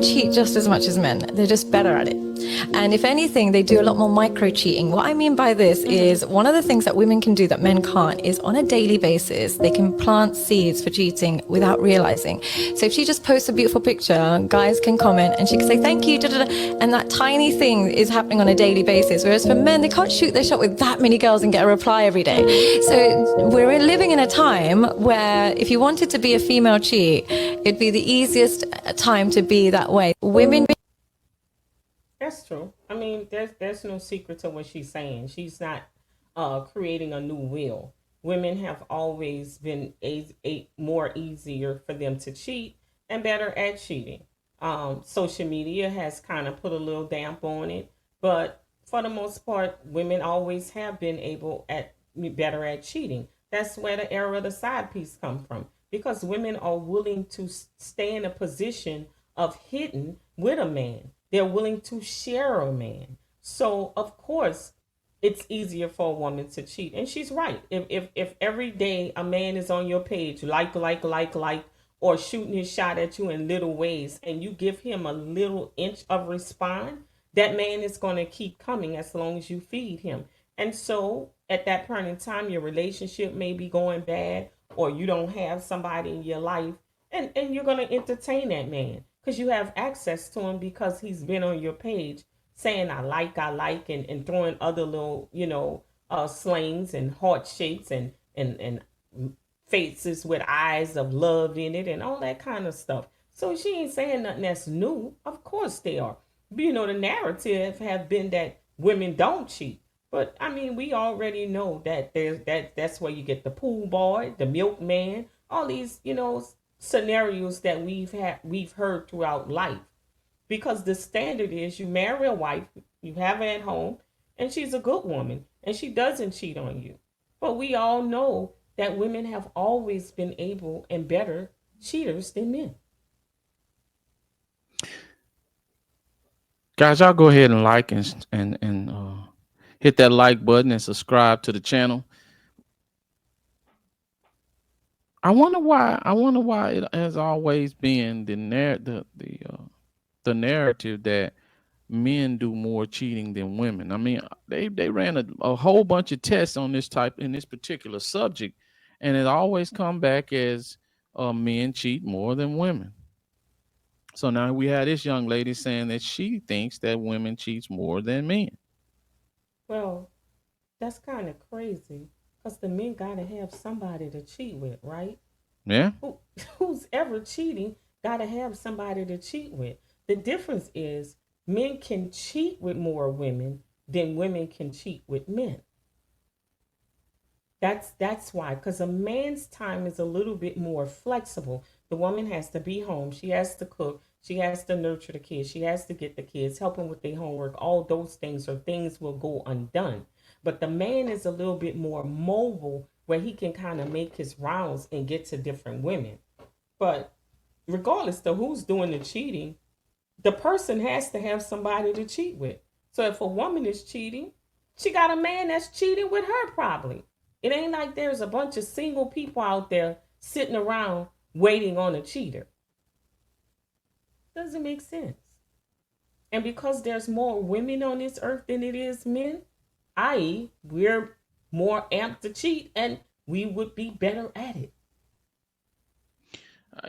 cheat just as much as men. They're just better at it. And if anything, they do a lot more micro cheating. What I mean by this is one of the things that women can do that men can't is on a daily basis, they can plant seeds for cheating without realizing. So if she just posts a beautiful picture, guys can comment and she can say, thank you, da, da, da, and that tiny thing is happening on a daily basis. Whereas for men, they can't shoot their shot with that many girls and get a reply every day. So we're living in a time where if you wanted to be a female cheat, it'd be the easiest time to be that way. Women. That's true. I mean, there's no secret to what she's saying. She's not creating a new wheel. Women have always been more easier for them to cheat and better at cheating. Social media has kind of put a little damp on it, but for the most part, women always have been able at better at cheating. That's where the era of the side piece come from, because women are willing to stay in a position of hidden with a man. They're willing to share a man. So of course it's easier for a woman to cheat. And she's right. If every day a man is on your page, like, or shooting his shot at you in little ways, and you give him a little inch of respond, that man is going to keep coming as long as you feed him. And so at that point in time, your relationship may be going bad, or you don't have somebody in your life, and you're going to entertain that man because you have access to him because he's been on your page saying I like, and throwing other little, slings and heart shapes and faces with eyes of love in it and all that kind of stuff. So she ain't saying nothing that's new. Of course they are. But, the narrative have been that women don't cheat. But I mean, we already know that that's where you get the pool boy, the milkman, all these, scenarios that we've heard throughout life. Because the standard is you marry a wife, you have her at home, and she's a good woman, and she doesn't cheat on you. But we all know that women have always been able and better cheaters than men. Guys, y'all go ahead and like and hit that like button and subscribe to the channel. I wonder why it has always been the narrative that men do more cheating than women. I mean, they ran a whole bunch of tests on this in this particular subject, and it always come back as men cheat more than women. So now we have this young lady saying that she thinks that women cheats more than men. Well, that's kind of crazy because the men got to have somebody to cheat with, right? Yeah. Who's ever cheating got to have somebody to cheat with. The difference is men can cheat with more women than women can cheat with men. That's why, because a man's time is a little bit more flexible. The woman has to be home. She has to cook. She has to nurture the kids. She has to get the kids, help them with their homework. All those things or things will go undone. But the man is a little bit more mobile where he can kind of make his rounds and get to different women. But regardless of who's doing the cheating, the person has to have somebody to cheat with. So if a woman is cheating, she got a man that's cheating with her probably. It ain't like there's a bunch of single people out there sitting around waiting on a cheater. Doesn't make sense. And because there's more women on this earth than it is men, i.e., we're more amped to cheat and we would be better at it.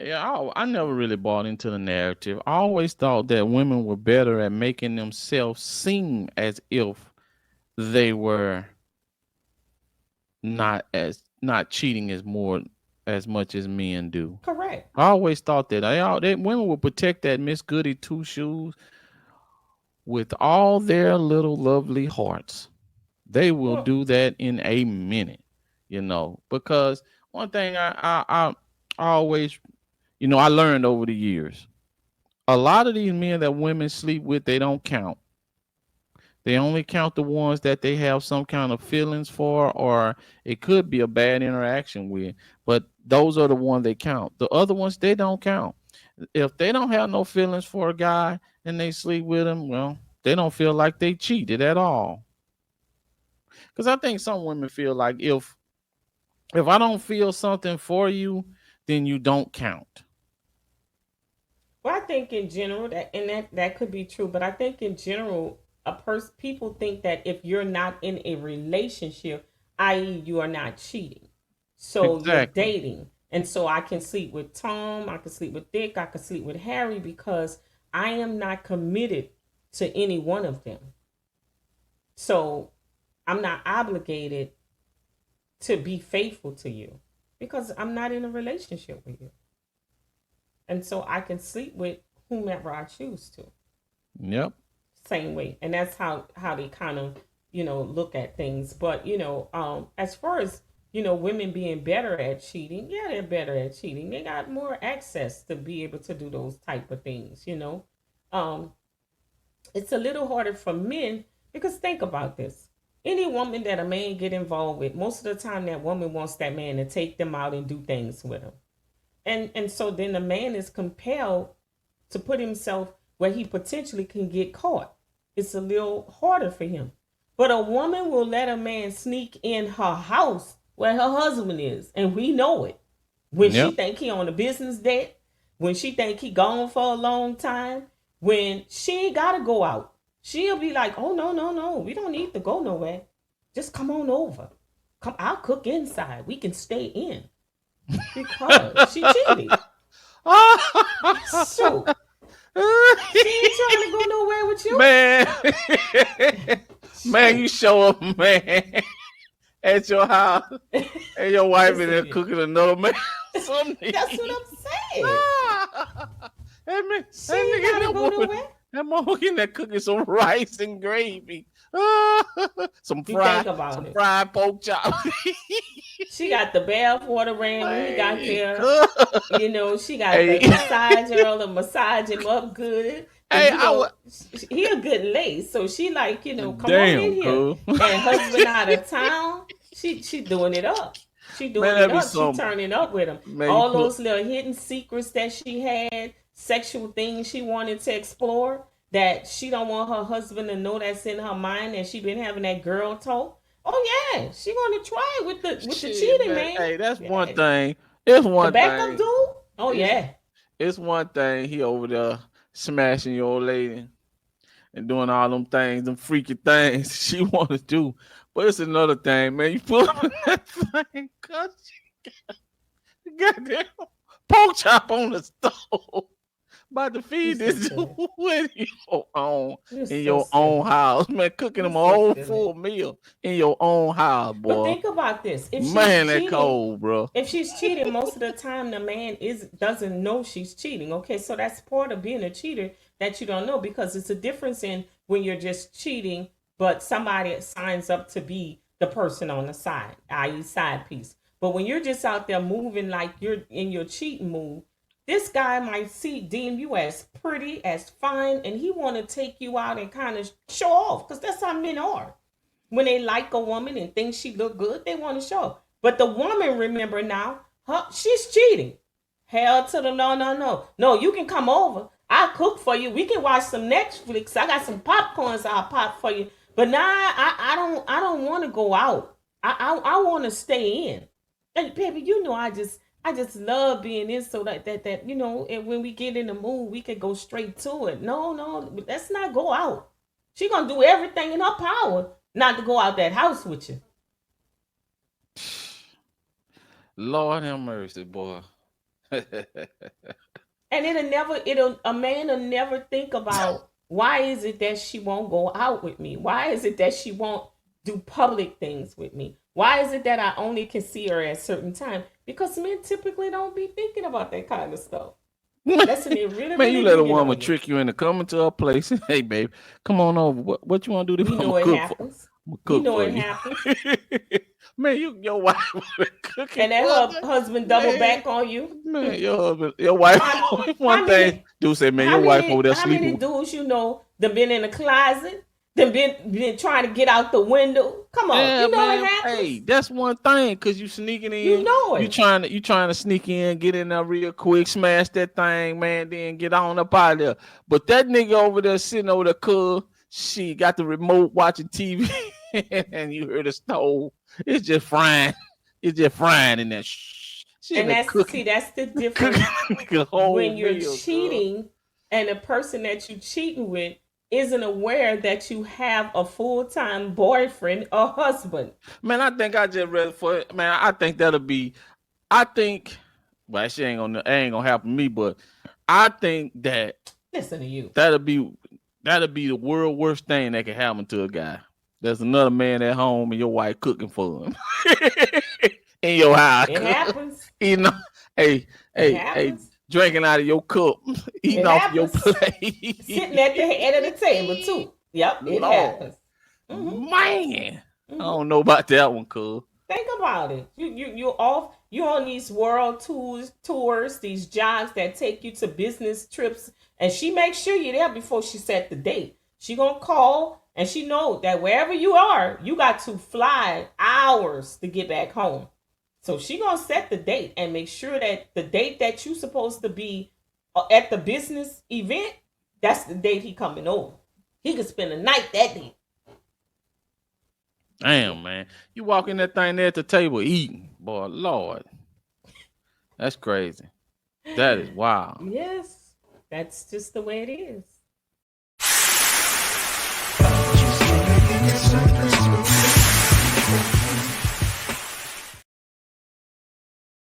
Yeah, I never really bought into the narrative. I always thought that women were better at making themselves seem as if they were not cheating as much as men do. Correct. I always thought that women will protect that Miss Goody Two Shoes with all their little lovely hearts. They will Well, do that in a minute, because one thing I always, I learned over the years, a lot of these men that women sleep with, they don't count. They only count the ones that they have some kind of feelings for, or it could be a bad interaction with. But those are the ones they count. The other ones, they don't count. If they don't have no feelings for a guy and they sleep with him, well, they don't feel like they cheated at all. Because I think some women feel like if I don't feel something for you, then you don't count. Well, I think in general that could be true, but I think in general, people think that if you're not in a relationship, i.e., you are not cheating, so you're Exactly. dating, and so I can sleep with Tom, I can sleep with Dick, I can sleep with Harry because I am not committed to any one of them. So I'm not obligated to be faithful to you because I'm not in a relationship with you, and so I can sleep with whomever I choose to. Yep. Same way, and that's how they kind of look at things. But as far as women being better at cheating, yeah, they're better at cheating. They got more access to be able to do those type of things. Um, it's a little harder for men because think about this. Any woman that a man get involved with, most of the time that woman wants that man to take them out and do things with them. And so then the man is compelled to put himself where he potentially can get caught. It's a little harder for him. But a woman will let a man sneak in her house where her husband is, and we know it. When she Yep. think he on a business date, when she think he gone for a long time, when she ain't gotta go out, she'll be like, "Oh no, no, no, we don't need to go nowhere. Just come on over. Come, I'll cook inside. We can stay in because she cheated. So she ain't trying to go nowhere with you. Man, man, Shoot. you show up, man, at your house, and your wife in Listen there here. cooking another man something. That's what I'm saying. That man, She that ain't nigga, gotta go nowhere. that motherfucker in there cooking some rice and gravy, some You think fried, about some it. fried pork chop. She got the bath water ran when he got Man, there. She got hey, the massager to massage him up good. Cause hey, I was he a good lace. So she like, come on in damn here. cool. And husband out of town, she doing it up. She Man, doing it that be up. She some turning up with him. man. You All pull those little hidden secrets that she had, sexual things she wanted to explore that she don't want her husband to know that's in her mind that she been having that girl talk. Oh yeah, she gonna try it with the shit, cheating man. man. Hey, that's one Yeah. thing. It's The one backup thing. dude? Oh It's yeah. it's one thing. He over there smashing your old lady and doing all them things, them freaky things she want to do. But it's another thing, man. You put up in that thing, cause you goddamn pork chop on the stove. About to You feed so this dude silly. You're in so your own silly. house, man. Cooking You're them a so whole silly. full meal in your own house, But boy. think about this. Man, that cold, bro. If she's cheating, most of the time the man is doesn't know she's cheating. Okay, so that's part of being a cheater that you don't know because it's a difference in when you're just cheating, but somebody signs up to be the person on the side, i.e., side piece. But when you're just out there moving like you're in your cheating move, this guy might deem you as pretty, as fine, and he want to take you out and kind of show off because that's how men are when they like a woman and think she look good, they want to show. But the woman, remember now, she's cheating. Hell to the no, no, no. No, you can come over. I'll cook for you. We can watch some Netflix. I got some popcorns I'll pop for you. But now I don't want to go out. I want to stay in. And baby, I just love being in so that and when we get in the mood, we can go straight to it. No, no, let's not go out. She gonna do everything in her power not to go out that house with you. Lord have mercy, boy. And a man will never think about why is it that she won't go out with me? Why is it that she won't do public things with me? Why is it that I only can see her at a certain time? Because men typically don't be thinking about that kind of stuff. Listen, they really, Man, you really let a digging woman on you. trick you into coming to her place. Hey, babe, come on over. What you want to do? We I'm gonna know it cook for. happens. I'm gonna We cook know for it you. happens. Man, your wife cooking And that for her you. husband double Man, back on you. man, your husband, your wife. How, One how thing, many dude said, man, how your wife over many there how many sleeping. dudes that been in the closet, that been trying to get out the window? Come on, Yeah, you know it man. Hey, happens. that's one thing, cause you sneaking You in, know you it. trying to you trying to sneak in, get in there real quick, smash that thing, man, then get on up out of there. But that nigga over there sitting over there, cool, she got the remote watching TV, and you hear the stove. It's just frying. It's just frying in there. Shh. She in And there that's cooking, see that's the cooking difference the whole when you're meal, girl. cheating and the person that you cheating with isn't aware that you have a full-time boyfriend or husband. Man, I think I just read for it. Man, I think that'll be. I think. Well, that shit ain't gonna happen to me, but I think that Listen to you. that'll be the world worst thing that can happen to a guy. There's another man at home and your wife cooking for him in your house. It happens. You know, hey, It hey, happens. drinking out of your cup, eating It off your happens. plate, Sitting at the head of the table too. Yep, it Lord. happens. Man, I don't know about that one, cuz. Think about it. You on these world tours, these jobs that take you to business trips, and she makes sure you're there before she set the date. She gonna call, and she know that wherever you are, you got to fly hours to get back home. So she gonna set the date and make sure that the date that you supposed to be at the business event, that's the date he coming over. He could spend the night that day. Damn, man. You walk in that thing there at the table eating. Boy, Lord. That's crazy. That is wild. Yes, that's just the way it is.